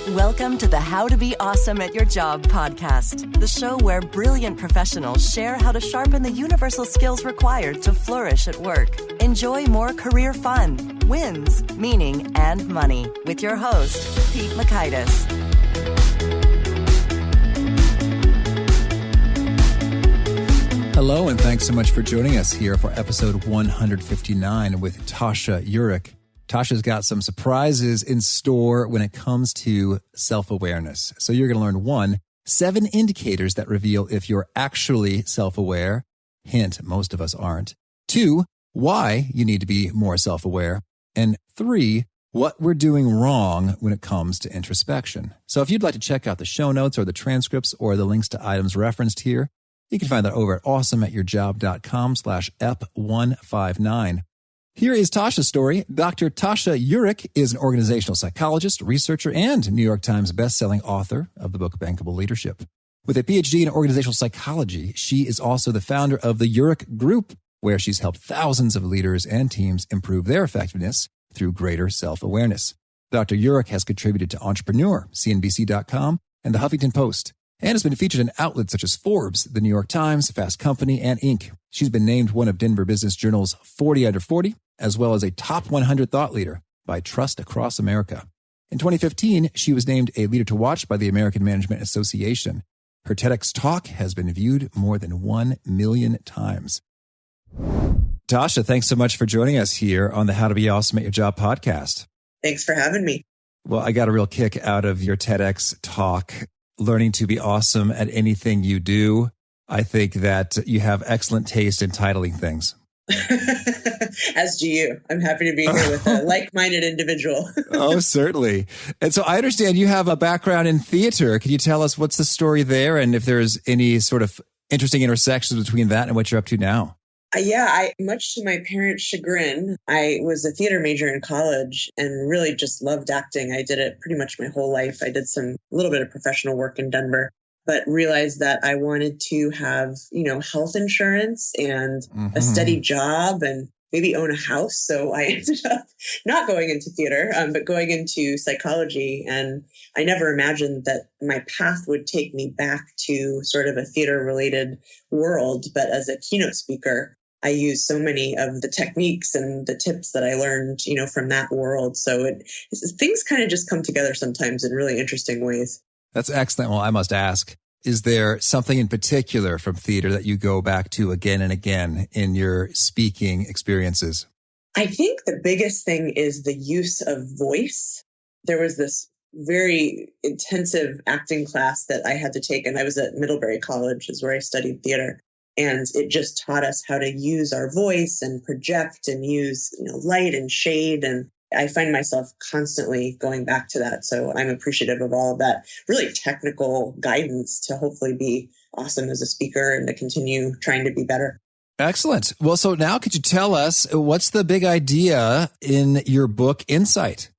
Welcome to the How to Be Awesome at Your Job podcast, the show where brilliant professionals share how to sharpen the universal skills required to flourish at work. Enjoy more career fun, wins, meaning, and money with your host, Pete Makaitis. Hello, and thanks so much for joining us here for episode 159 with Tasha Eurich. Tasha's got some surprises in store when it comes to self-awareness. So you're going to learn 7 indicators that reveal if you're actually self-aware. Hint, most of us aren't. 2, why you need to be more self-aware. And 3, what we're doing wrong when it comes to introspection. So if you'd like to check out the show notes or the transcripts or the links to items referenced here, you can find that over at awesomeatyourjob.com/ep159. Here is Tasha's story. Dr. Tasha Eurich is an organizational psychologist, researcher, and New York Times bestselling author of the book Bankable Leadership. With a PhD in organizational psychology, she is also the founder of the Eurich Group, where she's helped thousands of leaders and teams improve their effectiveness through greater self-awareness. Dr. Eurich has contributed to Entrepreneur, CNBC.com, and the Huffington Post, and has been featured in outlets such as Forbes, the New York Times, Fast Company, and Inc. She's been named one of Denver Business Journal's 40 Under 40, as well as a top 100 thought leader by Trust Across America. In 2015, she was named a leader to watch by the American Management Association. Her TEDx talk has been viewed more than 1 million times. Tasha, thanks so much for joining us here on the How to Be Awesome at Your Job podcast. Thanks for having me. Well, I got a real kick out of your TEDx talk, learning to be awesome at anything you do. I think that you have excellent taste in titling things. As do you. I'm happy to be here with a like-minded individual. Oh, certainly. And so I understand you have a background in theater. Can you tell us what's the story there and if there's any sort of interesting intersections between that and what you're up to now? Much to my parents' chagrin, I was a theater major in college and really just loved acting. I did it pretty much my whole life. I did a little bit of professional work in Denver, but realized that I wanted to have, health insurance and a steady job and maybe own a house. So I ended up not going into theater, but going into psychology. And I never imagined that my path would take me back to sort of a theater-related world. But as a keynote speaker, I use so many of the techniques and the tips that I learned, from that world. So things kind of just come together sometimes in really interesting ways. That's excellent. Well, I must ask, is there something in particular from theater that you go back to again and again in your speaking experiences? I think the biggest thing is the use of voice. There was this very intensive acting class that I had to take, and I was at Middlebury College, is where I studied theater. And it just taught us how to use our voice and project and use, light and shade. And I find myself constantly going back to that. So I'm appreciative of all of that really technical guidance to hopefully be awesome as a speaker and to continue trying to be better. Excellent. Well, so now could you tell us what's the big idea in your book, Insight?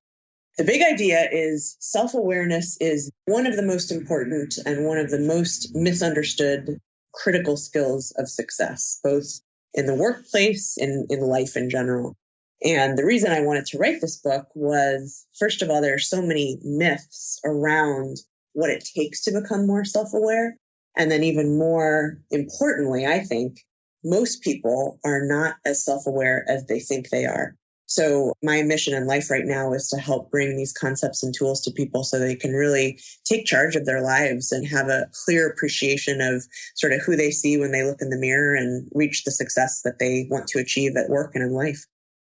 The big idea is self-awareness is one of the most important and one of the most misunderstood critical skills of success, both in the workplace and in life in general. And the reason I wanted to write this book was, first of all, there are so many myths around what it takes to become more self-aware. And then even more importantly, I think most people are not as self-aware as they think they are. So my mission in life right now is to help bring these concepts and tools to people so they can really take charge of their lives and have a clear appreciation of sort of who they see when they look in the mirror and reach the success that they want to achieve at work and in life.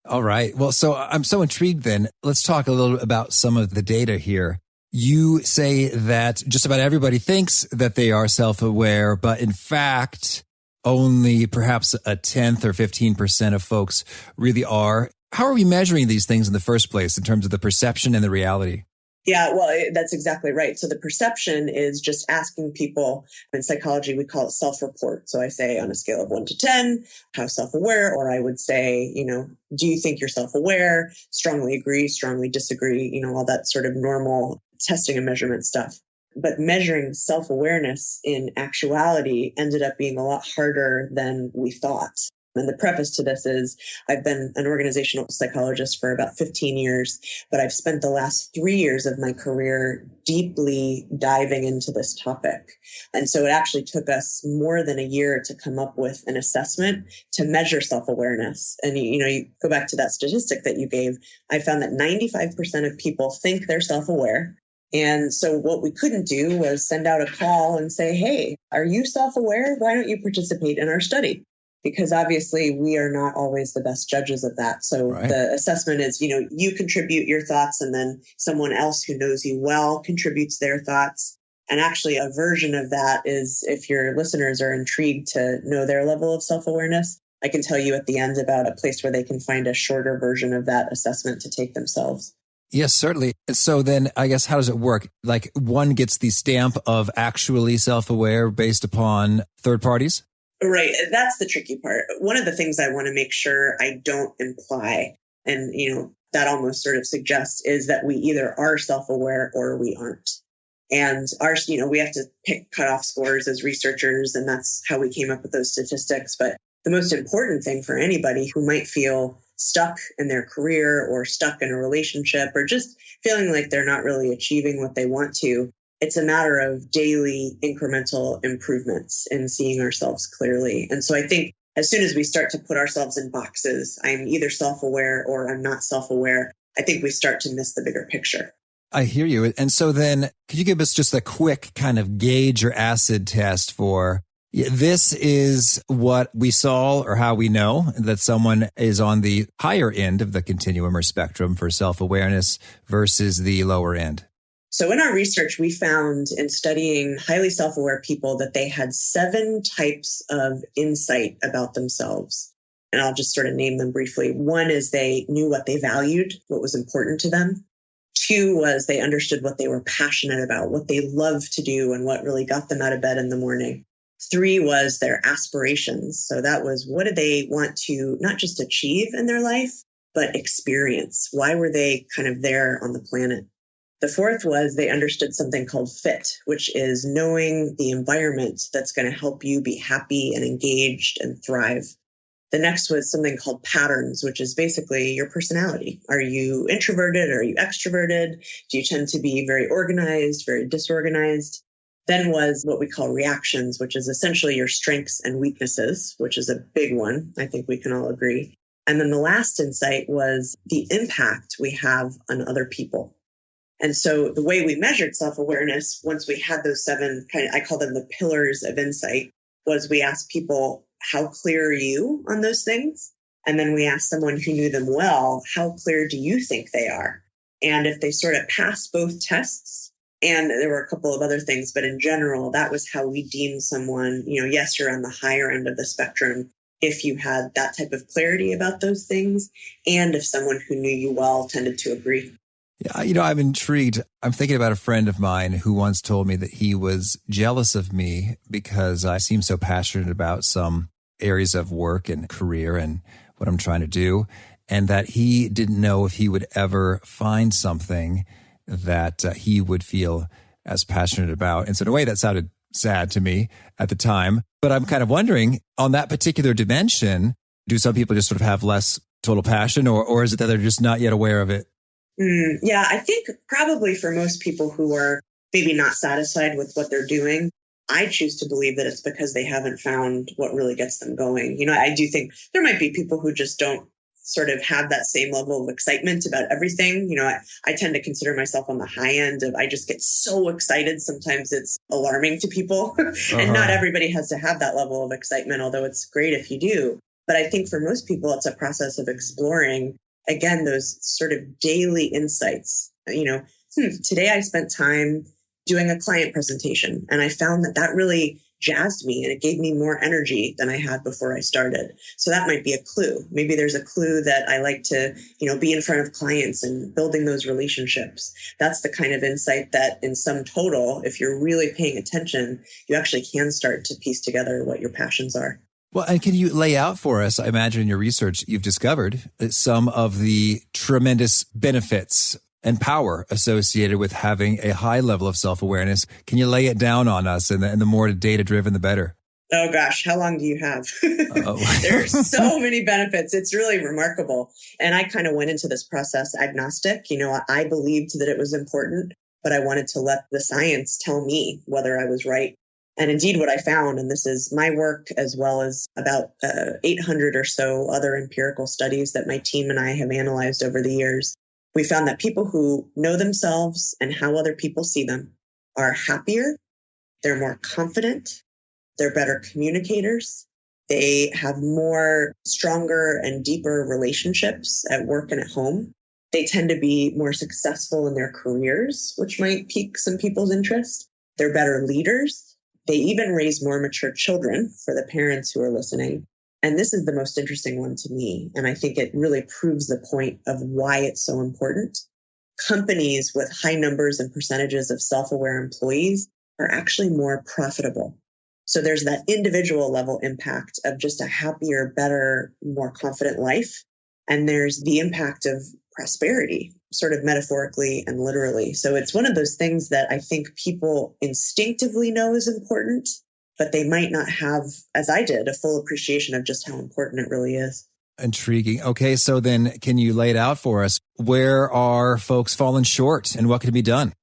All right. Well, so I'm so intrigued then. Let's talk a little about some of the data here. You say that just about everybody thinks that they are self-aware, but in fact, only perhaps a 10th or 15% of folks really are. How are we measuring these things in the first place in terms of the perception and the reality? Yeah, well, that's exactly right. So the perception is just asking people. In psychology, we call it self-report. So I say on a scale of 1 to 10, how self-aware, or I would say, do you think you're self-aware? Strongly agree, strongly disagree, all that sort of normal testing and measurement stuff. But measuring self-awareness in actuality ended up being a lot harder than we thought. And the preface to this is I've been an organizational psychologist for about 15 years, but I've spent the last 3 years of my career deeply diving into this topic. And so it actually took us more than a year to come up with an assessment to measure self-awareness. And, you go back to that statistic that you gave. I found that 95% of people think they're self-aware. And so what we couldn't do was send out a call and say, hey, are you self-aware? Why don't you participate in our study? Because obviously we are not always the best judges of that. So right. The assessment is, you contribute your thoughts and then someone else who knows you well contributes their thoughts. And actually a version of that is, if your listeners are intrigued to know their level of self-awareness, I can tell you at the end about a place where they can find a shorter version of that assessment to take themselves. Yes, certainly. So then I guess, how does it work? Like, one gets the stamp of actually self-aware based upon third parties? Right. That's the tricky part. One of the things I want to make sure I don't imply, and, that almost sort of suggests, is that we either are self-aware or we aren't. And we have to pick cutoff scores as researchers, and that's how we came up with those statistics. But the most important thing for anybody who might feel stuck in their career or stuck in a relationship or just feeling like they're not really achieving what they want to, it's a matter of daily incremental improvements in seeing ourselves clearly. And so I think as soon as we start to put ourselves in boxes, I'm either self-aware or I'm not self-aware, I think we start to miss the bigger picture. I hear you. And so then could you give us just a quick kind of gauge or acid test for, this is what we saw or how we know that someone is on the higher end of the continuum or spectrum for self-awareness versus the lower end? So in our research, we found in studying highly self-aware people that they had 7 types of insight about themselves. And I'll just sort of name them briefly. 1 is they knew what they valued, what was important to them. 2 was they understood what they were passionate about, what they loved to do, and what really got them out of bed in the morning. 3 was their aspirations. So that was, what did they want to not just achieve in their life, but experience? Why were they kind of there on the planet? The 4th was they understood something called fit, which is knowing the environment that's going to help you be happy and engaged and thrive. The next was something called patterns, which is basically your personality. Are you introverted? Are you extroverted? Do you tend to be very organized, very disorganized? Then was what we call reactions, which is essentially your strengths and weaknesses, which is a big one. I think we can all agree. And then the last insight was the impact we have on other people. And so the way we measured self-awareness, once we had those 7, I call them the pillars of insight, was we asked people, how clear are you on those things? And then we asked someone who knew them well, how clear do you think they are? And if they sort of passed both tests, and there were a couple of other things, but in general, that was how we deemed someone, yes, you're on the higher end of the spectrum if you had that type of clarity about those things, and if someone who knew you well tended to agree. Yeah, I'm intrigued. I'm thinking about a friend of mine who once told me that he was jealous of me because I seem so passionate about some areas of work and career and what I'm trying to do, and that he didn't know if he would ever find something that he would feel as passionate about. And so in a way that sounded sad to me at the time. But I'm kind of wondering, on that particular dimension, do some people just sort of have less total passion, or is it that they're just not yet aware of it? Yeah, I think probably for most people who are maybe not satisfied with what they're doing, I choose to believe that it's because they haven't found what really gets them going. I do think there might be people who just don't sort of have that same level of excitement about everything. I tend to consider myself on the high end of, I just get so excited. Sometimes it's alarming to people. And not everybody has to have that level of excitement, although it's great if you do. But I think for most people, it's a process of exploring, again, those sort of daily insights. Today I spent time doing a client presentation, and I found that really jazzed me and it gave me more energy than I had before I started. So that might be a clue. Maybe there's a clue that I like to, be in front of clients and building those relationships. That's the kind of insight that in sum total, if you're really paying attention, you actually can start to piece together what your passions are. Well, and can you lay out for us, I imagine in your research, you've discovered some of the tremendous benefits and power associated with having a high level of self-awareness. Can you lay it down on us? And the more data-driven, the better. Oh gosh, how long do you have? Oh. There's so many benefits. It's really remarkable. And I kind of went into this process agnostic. I believed that it was important, but I wanted to let the science tell me whether I was right. And indeed, what I found, and this is my work as well as about 800 or so other empirical studies that my team and I have analyzed over the years, we found that people who know themselves and how other people see them are happier, they're more confident, they're better communicators. They have more stronger and deeper relationships at work and at home. They tend to be more successful in their careers, which might pique some people's interest. They're better leaders. They even raise more mature children for the parents who are listening. And this is the most interesting one to me. And I think it really proves the point of why it's so important. Companies with high numbers and percentages of self-aware employees are actually more profitable. So there's that individual level impact of just a happier, better, more confident life. And there's the impact of prosperity, sort of metaphorically and literally. So it's one of those things that I think people instinctively know is important, but they might not have, as I did, a full appreciation of just how important it really is. Intriguing. Okay, so then can you lay it out for us? Where are folks falling short and what can be done?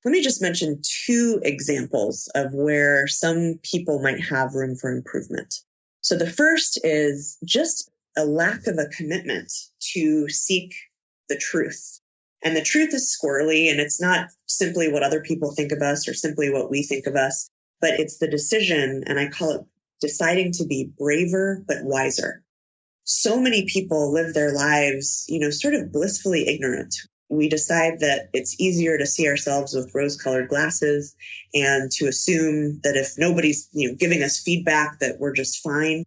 Let me just mention two examples of where some people might have room for improvement. So the first is just a lack of a commitment to seek the truth. And the truth is squirrely, and it's not simply what other people think of us or simply what we think of us, but it's the decision, and I call it deciding to be braver but wiser. So many people live their lives, sort of blissfully ignorant. We decide that it's easier to see ourselves with rose-colored glasses and to assume that if nobody's, giving us feedback that we're just fine.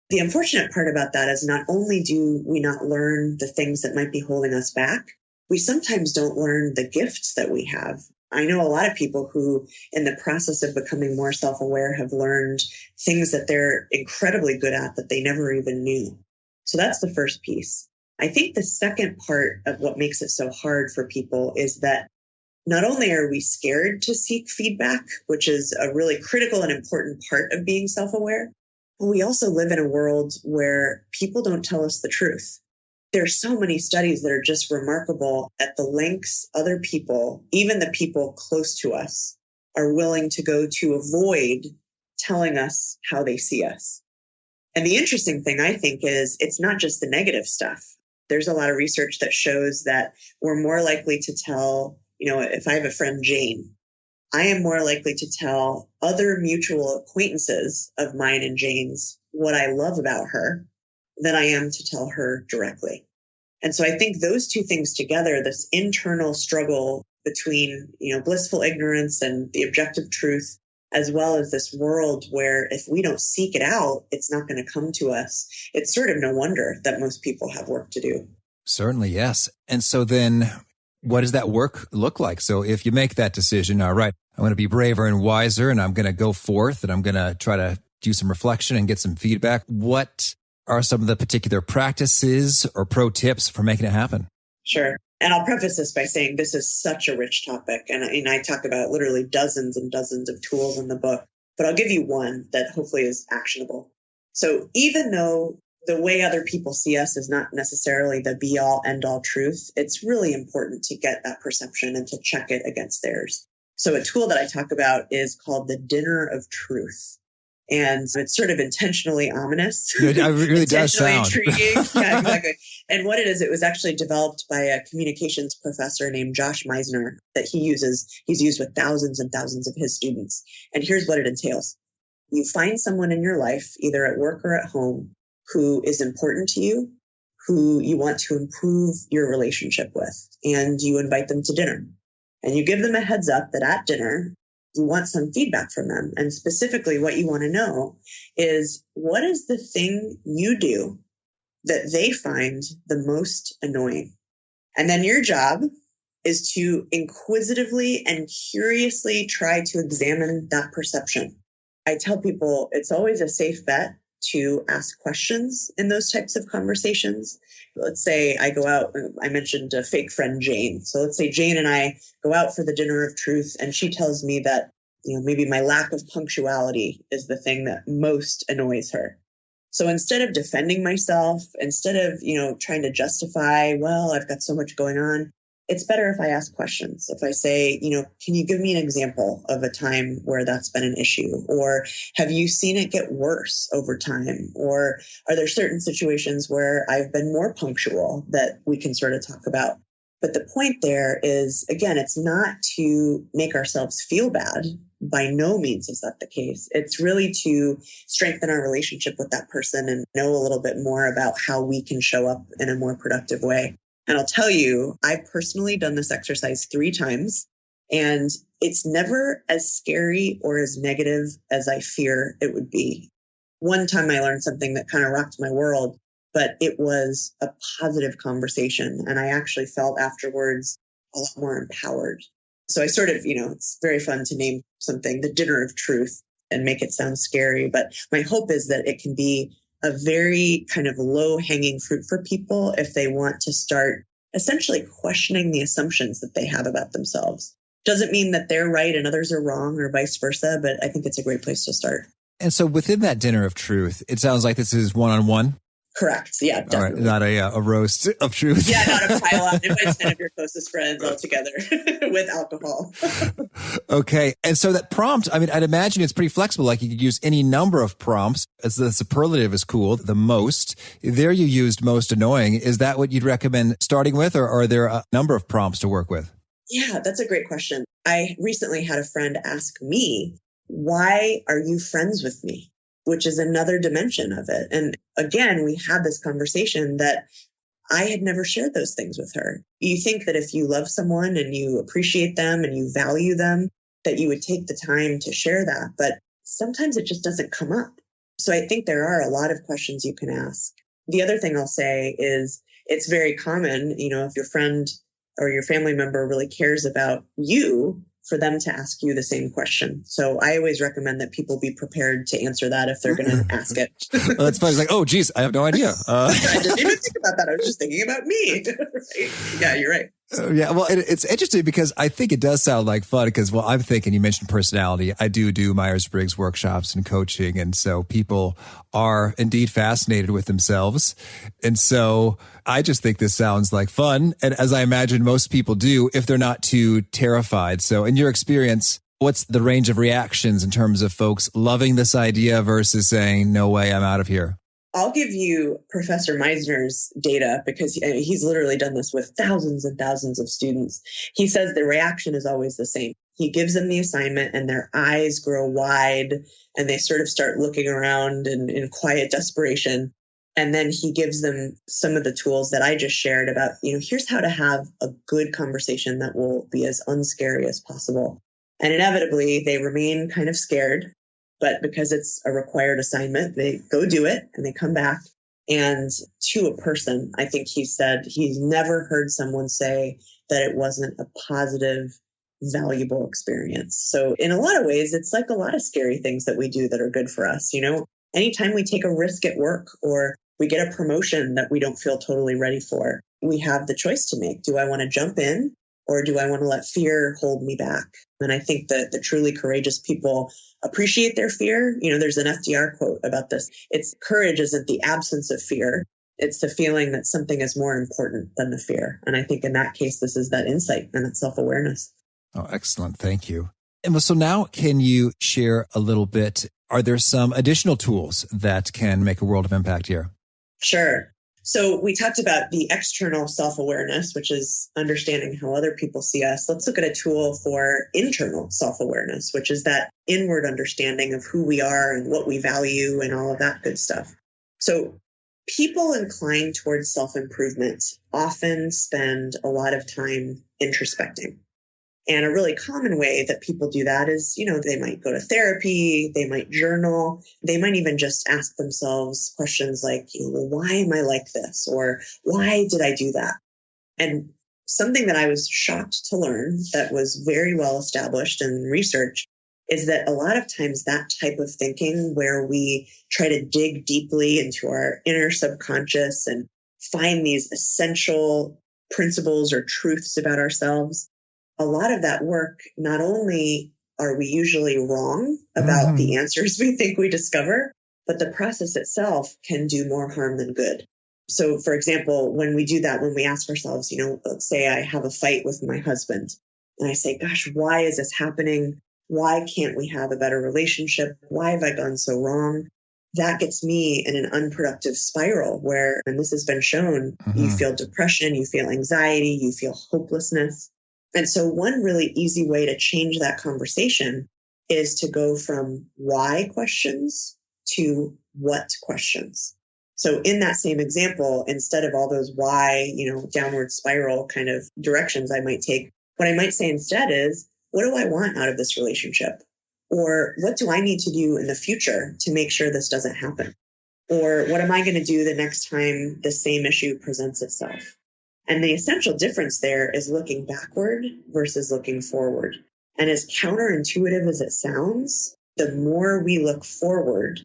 The unfortunate part about that is not only do we not learn the things that might be holding us back, we sometimes don't learn the gifts that we have. I know a lot of people who, in the process of becoming more self-aware, have learned things that they're incredibly good at that they never even knew. So that's the first piece. I think the second part of what makes it so hard for people is that not only are we scared to seek feedback, which is a really critical and important part of being self-aware, but we also live in a world where people don't tell us the truth. There are so many studies that are just remarkable at the lengths other people, even the people close to us, are willing to go to avoid telling us how they see us. And the interesting thing, I think, is it's not just the negative stuff. There's a lot of research that shows that we're more likely to tell, if I have a friend, Jane, I am more likely to tell other mutual acquaintances of mine and Jane's what I love about her than I am to tell her directly. And so I think those two things together, this internal struggle between, blissful ignorance and the objective truth, as well as this world where if we don't seek it out, it's not going to come to us. It's sort of no wonder that most people have work to do. Certainly, yes. And so then what does that work look like? So if you make that decision, all right, I'm going to be braver and wiser and I'm going to go forth and I'm going to try to do some reflection and get some feedback. What are some of the particular practices or pro tips for making it happen? Sure. And I'll preface this by saying this is such a rich topic. And I talk about literally dozens and dozens of tools in the book, but I'll give you one that hopefully is actionable. So even though the way other people see us is not necessarily the be all end all truth, it's really important to get that perception and to check it against theirs. So a tool that I talk about is called the dinner of truth. And it's sort of intentionally ominous. It really does sound intriguing. Yeah, exactly. And what it is, it was actually developed by a communications professor named Josh Meisner that he's used with thousands and thousands of his students. And here's what it entails. You find someone in your life, either at work or at home, who is important to you, who you want to improve your relationship with, and you invite them to dinner. And you give them a heads up that at dinner, you want some feedback from them. And specifically what you want to know is, what is the thing you do that they find the most annoying? And then your job is to inquisitively and curiously try to examine that perception. I tell people it's always a safe bet to ask questions in those types of conversations. Let's say I go out, I mentioned a fake friend, Jane. So let's say Jane and I go out for the dinner of truth, and she tells me that maybe my lack of punctuality is the thing that most annoys her. So instead of defending myself, instead of, trying to justify, well, I've got so much going on, it's better if I ask questions. If I say, can you give me an example of a time where that's been an issue? Or have you seen it get worse over time? Or are there certain situations where I've been more punctual that we can sort of talk about? But the point there is, again, it's not to make ourselves feel bad. By no means is that the case. It's really to strengthen our relationship with that person and know a little bit more about how we can show up in a more productive way. And I'll tell you, I've personally done this exercise 3 times, and it's never as scary or as negative as I fear it would be. One time I learned something that kind of rocked my world, but it was a positive conversation. And I actually felt afterwards a lot more empowered. So I sort of, it's very fun to name something the dinner of truth and make it sound scary. But my hope is that it can be a very kind of low-hanging fruit for people if they want to start essentially questioning the assumptions that they have about themselves. Doesn't mean that they're right and others are wrong or vice versa, but I think it's a great place to start. And so within that dinner of truth, it sounds like this is one-on-one. Correct. Yeah, definitely. All right, not a roast of truth. Yeah, not a pile-on. Invite 10 of your closest friends all together with alcohol. Okay. And so that prompt, I'd imagine it's pretty flexible. Like you could use any number of prompts. As the superlative is cool, the most. There you used most annoying. Is that what you'd recommend starting with, or are there a number of prompts to work with? Yeah, that's a great question. I recently had a friend ask me, why are you friends with me? Which is another dimension of it. And again, we had this conversation that I had never shared those things with her. You think that if you love someone and you appreciate them and you value them, that you would take the time to share that. But sometimes it just doesn't come up. So I think there are a lot of questions you can ask. The other thing I'll say is it's very common, if your friend or your family member really cares about you, for them to ask you the same question. So I always recommend that people be prepared to answer that if they're going to ask it. Well, that's funny. It's like, oh, geez, I have no idea. I didn't even think about that. I was just thinking about me. Right? Yeah, you're right. Yeah, well, it's interesting because I think it does sound like fun because, I'm thinking you mentioned personality. I do Myers-Briggs workshops and coaching. And so people are indeed fascinated with themselves. And so I just think this sounds like fun. And as I imagine most people do, if they're not too terrified. So in your experience, what's the range of reactions in terms of folks loving this idea versus saying, no way, I'm out of here? I'll give you Professor Meisner's data because he's literally done this with thousands and thousands of students. He says the reaction is always the same. He gives them the assignment and their eyes grow wide and they sort of start looking around in quiet desperation. And then he gives them some of the tools that I just shared about, here's how to have a good conversation that will be as unscary as possible. And inevitably, they remain kind of scared. But because it's a required assignment, they go do it and they come back. And to a person, I think he said he's never heard someone say that it wasn't a positive, valuable experience. So in a lot of ways, it's like a lot of scary things that we do that are good for us. Anytime we take a risk at work or we get a promotion that we don't feel totally ready for, we have the choice to make. Do I want to jump in or do I want to let fear hold me back? And I think that the truly courageous people appreciate their fear. There's an FDR quote about this. It's courage isn't the absence of fear. It's the feeling that something is more important than the fear. And I think in that case, this is that insight and that self-awareness. Oh, excellent. Thank you. And so now can you share a little bit? Are there some additional tools that can make a world of impact here? Sure. So we talked about the external self-awareness, which is understanding how other people see us. Let's look at a tool for internal self-awareness, which is that inward understanding of who we are and what we value and all of that good stuff. So people inclined towards self-improvement often spend a lot of time introspecting. And a really common way that people do that is, they might go to therapy, they might journal, they might even just ask themselves questions like, well, why am I like this? Or why did I do that? And something that I was shocked to learn that was very well established in research is that a lot of times that type of thinking where we try to dig deeply into our inner subconscious and find these essential principles or truths about ourselves, a lot of that work not only are we usually wrong about the answers we think we discover, but the process itself can do more harm than good. So, for example, when we do that, when we ask ourselves, let's say I have a fight with my husband and I say, gosh, why is this happening? Why can't we have a better relationship? Why have I gone so wrong? That gets me in an unproductive spiral where, and this has been shown, you feel depression, you feel anxiety, you feel hopelessness. And so one really easy way to change that conversation is to go from why questions to what questions. So in that same example, instead of all those why, downward spiral kind of directions I might take, what I might say instead is, what do I want out of this relationship? Or what do I need to do in the future to make sure this doesn't happen? Or what am I going to do the next time the same issue presents itself? And the essential difference there is looking backward versus looking forward. And as counterintuitive as it sounds, the more we look forward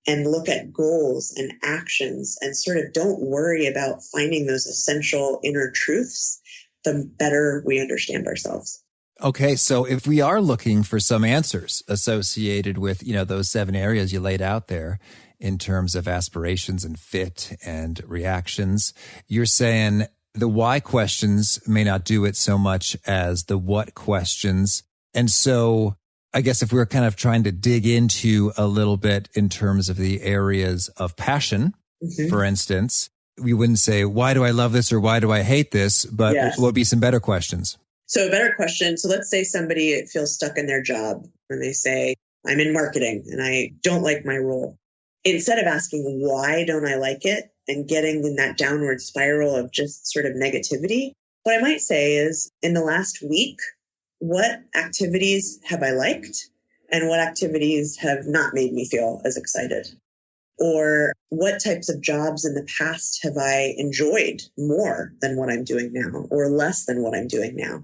and look at goals and actions and sort of don't worry about finding those essential inner truths, the better we understand ourselves. Okay, so if we are looking for some answers associated with, those 7 areas you laid out there in terms of aspirations and fit and reactions, you're saying the why questions may not do it so much as the what questions. And so I guess if we're kind of trying to dig into a little bit in terms of the areas of passion, for instance, we wouldn't say, why do I love this or why do I hate this? But what would be some better questions? So a better question. So let's say somebody feels stuck in their job and they say, I'm in marketing and I don't like my role. Instead of asking, why don't I like it? And getting in that downward spiral of just sort of negativity, what I might say is, in the last week, what activities have I liked and what activities have not made me feel as excited? Or what types of jobs in the past have I enjoyed more than what I'm doing now or less than what I'm doing now?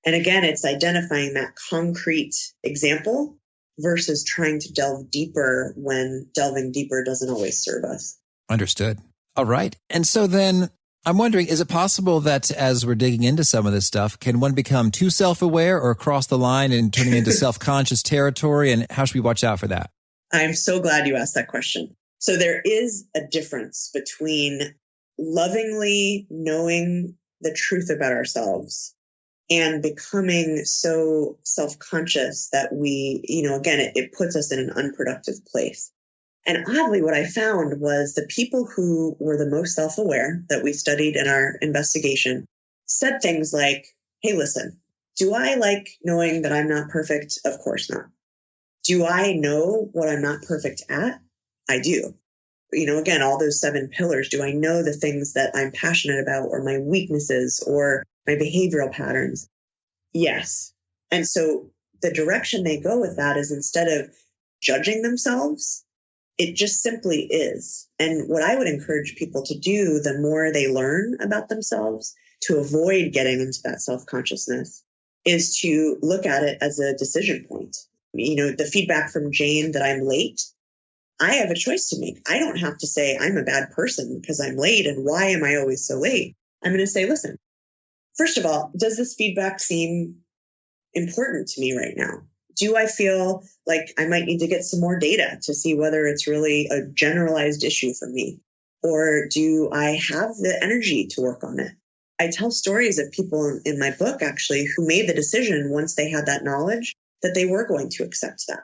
And again, it's identifying that concrete example versus trying to delve deeper when delving deeper doesn't always serve us. Understood. All right. And so then I'm wondering, is it possible that as we're digging into some of this stuff, can one become too self-aware or cross the line and turning into self-conscious territory? And how should we watch out for that? I'm so glad you asked that question. So there is a difference between lovingly knowing the truth about ourselves and becoming so self-conscious that we, again, it puts us in an unproductive place. And oddly, what I found was the people who were the most self-aware that we studied in our investigation said things like, hey, listen, do I like knowing that I'm not perfect? Of course not. Do I know what I'm not perfect at? I do. Again, all those 7 pillars. Do I know the things that I'm passionate about or my weaknesses or my behavioral patterns? Yes. And so the direction they go with that is instead of judging themselves, it just simply is. And what I would encourage people to do, the more they learn about themselves to avoid getting into that self-consciousness, is to look at it as a decision point. The feedback from Jane that I'm late, I have a choice to make. I don't have to say I'm a bad person because I'm late and why am I always so late? I'm going to say, listen, first of all, does this feedback seem important to me right now? Do I feel like I might need to get some more data to see whether it's really a generalized issue for me? Or do I have the energy to work on it? I tell stories of people in my book, actually, who made the decision once they had that knowledge that they were going to accept that.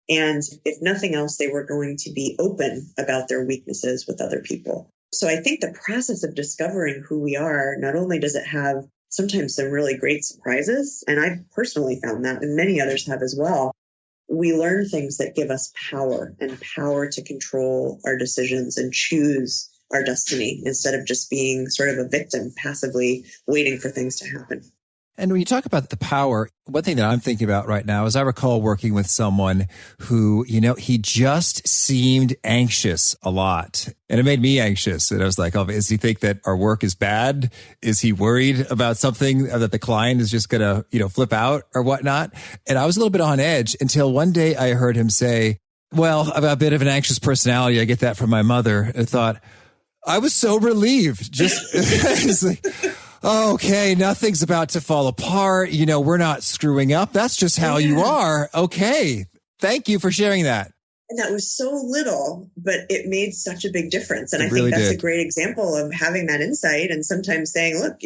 And if nothing else, they were going to be open about their weaknesses with other people. So I think the process of discovering who we are, not only does it have sometimes some really great surprises, and I personally found that, and many others have as well, we learn things that give us power and power to control our decisions and choose our destiny instead of just being sort of a victim, passively waiting for things to happen. And when you talk about the power, one thing that I'm thinking about right now is I recall working with someone who, he just seemed anxious a lot. And it made me anxious. And I was like, oh, does he think that our work is bad? Is he worried about something that the client is just going to, flip out or whatnot? And I was a little bit on edge until one day I heard him say, well, I've got a bit of an anxious personality. I get that from my mother. I thought, I was so relieved. Just it's like, Okay, nothing's about to fall apart. We're not screwing up. That's just how you are. Okay. Thank you for sharing that. And that was so little, but it made such a big difference. And I really think that's did. a great example of having that insight and sometimes saying, look,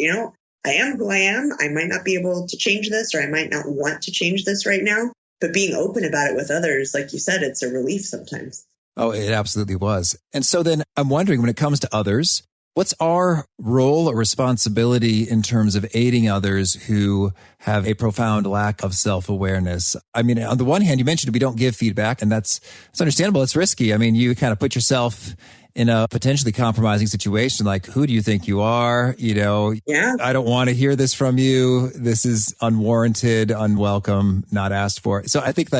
I am who I am. I might not be able to change this, or I might not want to change this right now. But being open about it with others, like you said, it's a relief sometimes. Oh, it absolutely was. And so then I'm wondering, when it comes to others, what's our role or responsibility in terms of aiding others who have a profound lack of self-awareness? I mean, on the one hand, you mentioned we don't give feedback, and it's understandable. It's risky. I mean, you kind of put yourself in a potentially compromising situation. Like, who do you think you are? I don't want to hear this from you. This is unwarranted, unwelcome, not asked for. So I think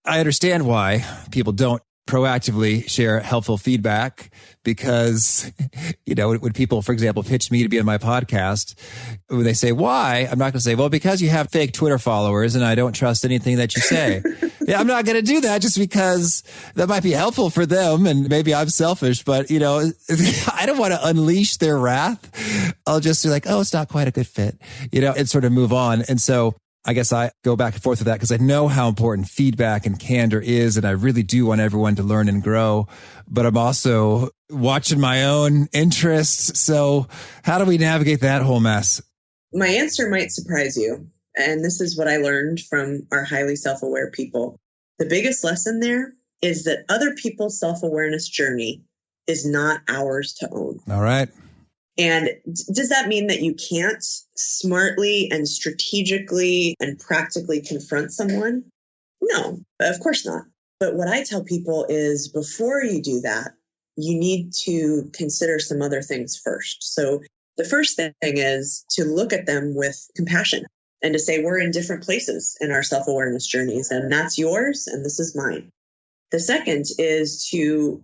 I understand why people don't proactively share helpful feedback, because, when people, for example, pitch me to be on my podcast, when they say, why? I'm not going to say, well, because you have fake Twitter followers and I don't trust anything that you say. Yeah, I'm not going to do that just because that might be helpful for them. And maybe I'm selfish, but, I don't want to unleash their wrath. I'll just be like, oh, it's not quite a good fit, and sort of move on. And so I guess I go back and forth with that because I know how important feedback and candor is, and I really do want everyone to learn and grow, but I'm also watching my own interests. So how do we navigate that whole mess? My answer might surprise you, and this is what I learned from our highly self-aware people. The biggest lesson there is that other people's self-awareness journey is not ours to own. All right. And does that mean that you can't smartly and strategically and practically confront someone? No, of course not. But what I tell people is before you do that, you need to consider some other things first. So the first thing is to look at them with compassion and to say, we're in different places in our self-awareness journeys, and that's yours and this is mine. The second is to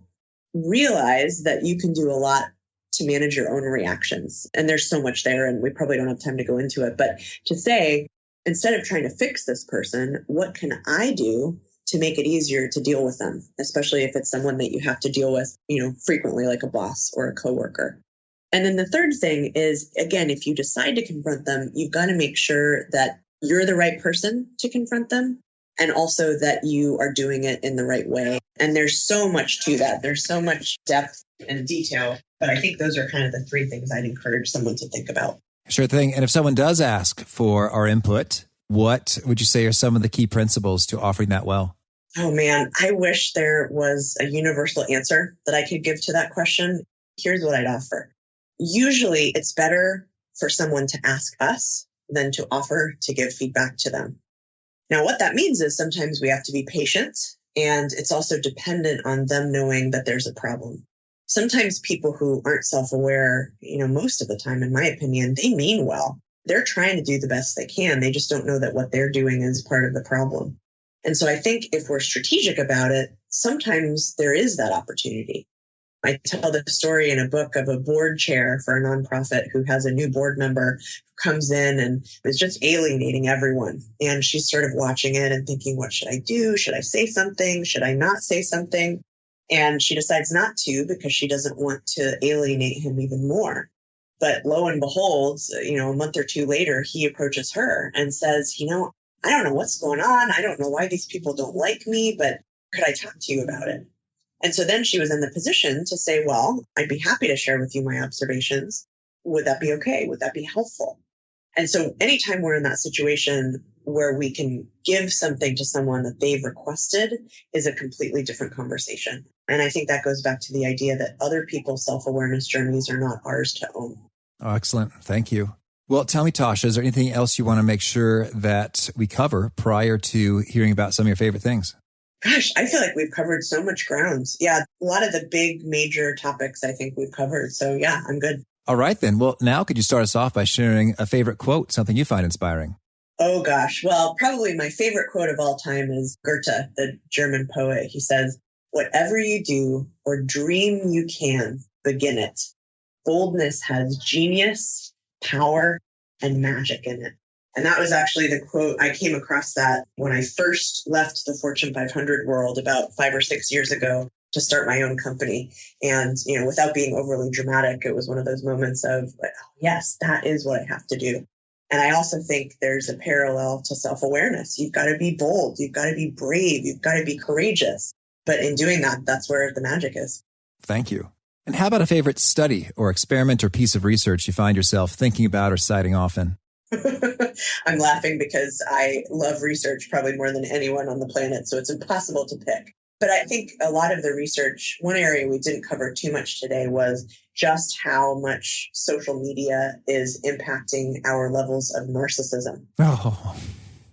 realize that you can do a lot to manage your own reactions. And there's so much there, and we probably don't have time to go into it. But to say, instead of trying to fix this person, what can I do to make it easier to deal with them, especially if it's someone that you have to deal with, frequently, like a boss or a coworker. And then the third thing is, again, if you decide to confront them, you've got to make sure that you're the right person to confront them, and also that you are doing it in the right way. And there's so much to that. There's so much depth and detail. But I think those are kind of the three things I'd encourage someone to think about. Sure thing. And if someone does ask for our input, what would you say are some of the key principles to offering that well? Oh, man, I wish there was a universal answer that I could give to that question. Here's what I'd offer. Usually it's better for someone to ask us than to offer to give feedback to them. Now, what that means is sometimes we have to be patient, and it's also dependent on them knowing that there's a problem. Sometimes people who aren't self-aware, most of the time, in my opinion, they mean well. They're trying to do the best they can. They just don't know that what they're doing is part of the problem. And so I think if we're strategic about it, sometimes there is that opportunity. I tell the story in a book of a board chair for a nonprofit who has a new board member who comes in and is just alienating everyone. And she's sort of watching it and thinking, what should I do? Should I say something? Should I not say something? And she decides not to because she doesn't want to alienate him even more. But lo and behold, a month or two later, he approaches her and says, I don't know what's going on. I don't know why these people don't like me, but could I talk to you about it? And so then she was in the position to say, well, I'd be happy to share with you my observations. Would that be okay? Would that be helpful? And so anytime we're in that situation where we can give something to someone that they've requested is a completely different conversation. And I think that goes back to the idea that other people's self-awareness journeys are not ours to own. Oh, excellent. Thank you. Well, tell me, Tasha, is there anything else you want to make sure that we cover prior to hearing about some of your favorite things? Gosh, I feel like we've covered so much ground. Yeah, a lot of the big major topics I think we've covered. So yeah, I'm good. All right, then. Well, now could you start us off by sharing a favorite quote, something you find inspiring? Oh, gosh. Well, probably my favorite quote of all time is Goethe, the German poet. He says, whatever you do or dream you can, begin it. Boldness has genius, power, and magic in it. And that was actually the quote. I came across that when I first left the Fortune 500 world about 5 or 6 years ago to start my own company. And, without being overly dramatic, it was one of those moments of, like, oh, yes, that is what I have to do. And I also think there's a parallel to self-awareness. You've got to be bold. You've got to be brave. You've got to be courageous. But in doing that, that's where the magic is. Thank you. And how about a favorite study or experiment or piece of research you find yourself thinking about or citing often? I'm laughing because I love research probably more than anyone on the planet, so it's impossible to pick. But I think a lot of the research, one area we didn't cover too much today was just how much social media is impacting our levels of narcissism. Oh.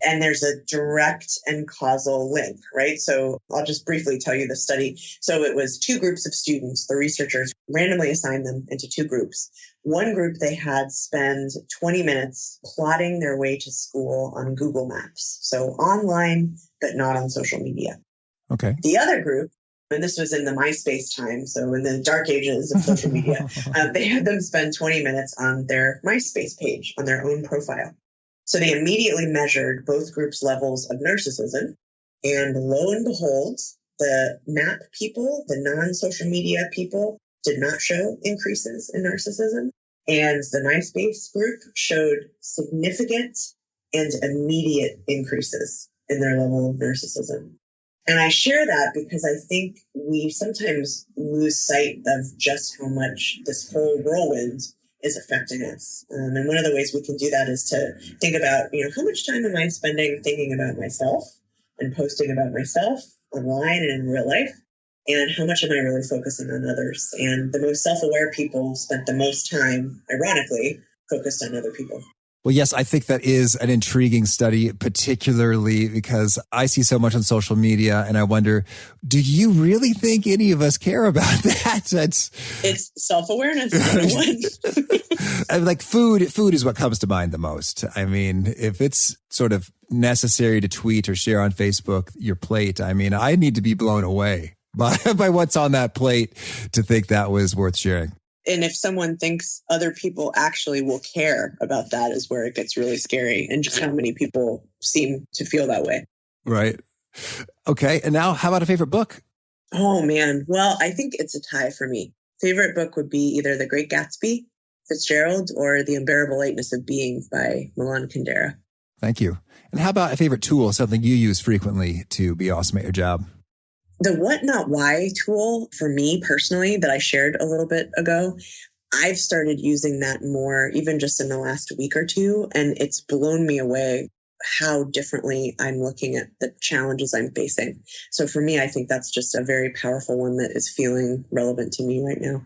And there's a direct and causal link, right? So I'll just briefly tell you the study. So it was 2 groups of students. The researchers randomly assigned them into 2 groups. One group, they had spend 20 minutes plotting their way to school on Google Maps. So online, but not on social media. Okay. The other group, and this was in the MySpace time, so in the dark ages of social media, they had them spend 20 minutes on their MySpace page, on their own profile. So they immediately measured both groups' levels of narcissism. And lo and behold, the map people, the non-social media people, did not show increases in narcissism. And the MySpace group showed significant and immediate increases in their level of narcissism. And I share that because I think we sometimes lose sight of just how much this whole whirlwind is affecting us. And one of the ways we can do that is to think about, how much time am I spending thinking about myself and posting about myself online and in real life? And how much am I really focusing on others? And the most self-aware people spent the most time, ironically, focused on other people. Well, yes, I think that is an intriguing study, particularly because I see so much on social media and I wonder, do you really think any of us care about that? It's self-awareness. 101. Like food is what comes to mind the most. I mean, if it's sort of necessary to tweet or share on Facebook your plate, I mean, I need to be blown away by what's on that plate to think that was worth sharing. And if someone thinks other people actually will care about that is where it gets really scary, and just how many people seem to feel that way. Right. Okay. And now how about a favorite book? Oh, man. Well, I think it's a tie for me. Favorite book would be either The Great Gatsby, Fitzgerald, or The Unbearable Lightness of Being by Milan Kundera. Thank you. And how about a favorite tool, something you use frequently to be awesome at your job? The what, not why tool for me personally that I shared a little bit ago, I've started using that more even just in the last week or two. And it's blown me away how differently I'm looking at the challenges I'm facing. So for me, I think that's just a very powerful one that is feeling relevant to me right now.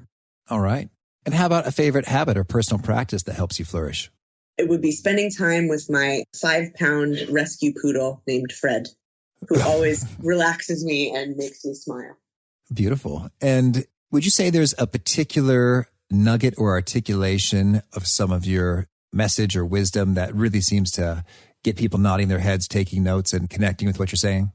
All right. And how about a favorite habit or personal practice that helps you flourish? It would be spending time with my 5-pound rescue poodle named Fred, who always relaxes me and makes me smile. Beautiful. And would you say there's a particular nugget or articulation of some of your message or wisdom that really seems to get people nodding their heads, taking notes, and connecting with what you're saying?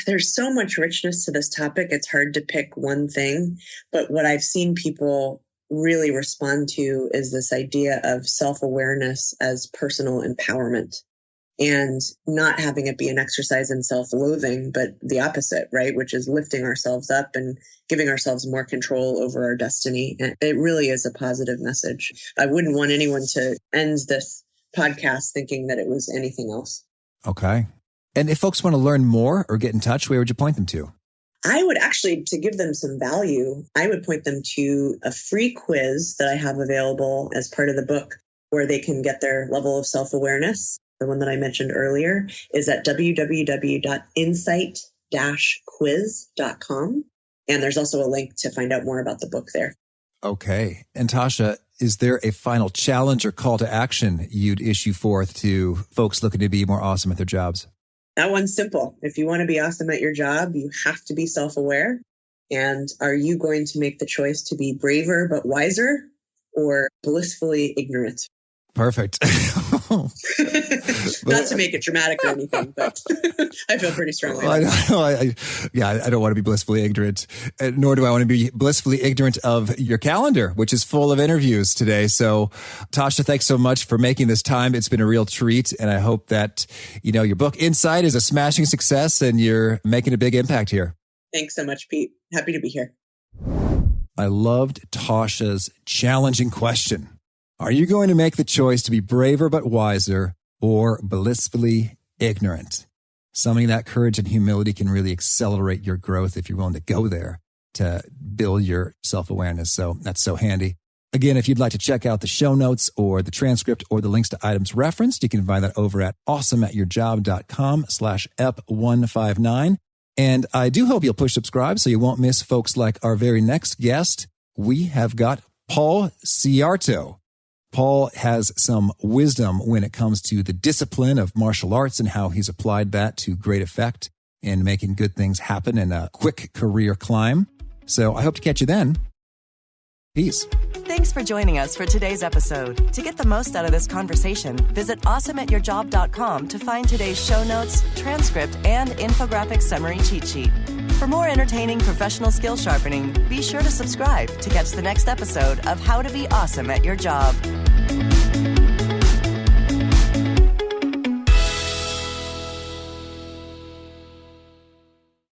There's so much richness to this topic. It's hard to pick one thing. But what I've seen people really respond to is this idea of self-awareness as personal empowerment. And not having it be an exercise in self-loathing, but the opposite, right? Which is lifting ourselves up and giving ourselves more control over our destiny. And it really is a positive message. I wouldn't want anyone to end this podcast thinking that it was anything else. Okay. And if folks want to learn more or get in touch, where would you point them to? I would actually, to give them some value, I would point them to a free quiz that I have available as part of the book where they can get their level of self-awareness. The one that I mentioned earlier is at www.insight-quiz.com. And there's also a link to find out more about the book there. Okay. And Tasha, is there a final challenge or call to action you'd issue forth to folks looking to be more awesome at their jobs? That one's simple. If you want to be awesome at your job, you have to be self-aware. And are you going to make the choice to be braver but wiser, or blissfully ignorant? Perfect. Not to make it dramatic or anything, but I feel pretty strongly. I don't want to be blissfully ignorant, nor do I want to be blissfully ignorant of your calendar, which is full of interviews today. So, Tasha, thanks so much for making this time. It's been a real treat, and I hope that your book Insight is a smashing success, and you're making a big impact here. Thanks so much, Pete. Happy to be here. I loved Tasha's challenging question. Are you going to make the choice to be braver but wiser or blissfully ignorant? Something that courage and humility can really accelerate your growth if you're willing to go there to build your self-awareness. So that's so handy. Again, if you'd like to check out the show notes or the transcript or the links to items referenced, you can find that over at awesomeatyourjob.com/ep159. And I do hope you'll push subscribe so you won't miss folks like our very next guest. We have got Paul Ciarto. Paul has some wisdom when it comes to the discipline of martial arts and how he's applied that to great effect in making good things happen in a quick career climb. So I hope to catch you then. Peace. Thanks for joining us for today's episode. To get the most out of this conversation, visit awesomeatyourjob.com to find today's show notes, transcript, and infographic summary cheat sheet. For more entertaining professional skill sharpening, be sure to subscribe to catch the next episode of How to Be Awesome at Your Job.